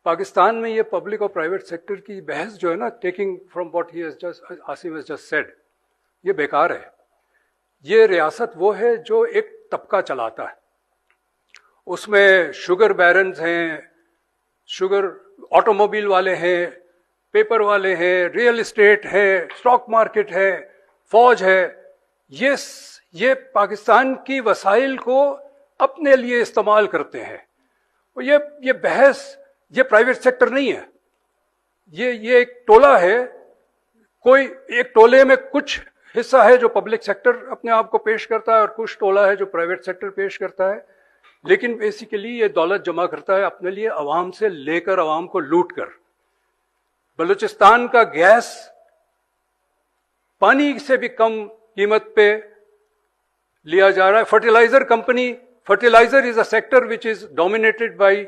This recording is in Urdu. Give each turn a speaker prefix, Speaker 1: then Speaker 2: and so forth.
Speaker 1: پاکستان میں یہ پبلک اور پرائیویٹ سیکٹر کی بحث جو ہے نا، taking from what Asim has just said, یہ بیکار ہے. یہ ریاست وہ ہے جو ایک طبقہ چلاتا ہے، اس میں شوگر بیرنز ہیں، شوگر آٹو موبائل والے ہیں، پیپر والے ہیں، ریئل اسٹیٹ ہے، اسٹاک مارکیٹ ہے، فوج ہے. یہ پاکستان کی وسائل کو اپنے لیے استعمال کرتے ہیں. اور یہ بحث یہ پرائیویٹ سیکٹر نہیں ہے، یہ ایک ٹولہ ہے. کوئی ایک ٹولے میں کچھ حصہ ہے جو پبلک سیکٹر اپنے آپ کو پیش کرتا ہے اور کچھ ٹولہ ہے جو پرائیویٹ سیکٹر پیش کرتا ہے. لیکن بیسیکلی یہ دولت جمع کرتا ہے اپنے لیے عوام سے لے کر، عوام کو لوٹ کر. بلوچستان کا گیس پانی سے بھی کم قیمت پہ لیا جا رہا ہے. Fertiliser company, fertiliser is a sector وچ از ڈومینیٹڈ بائی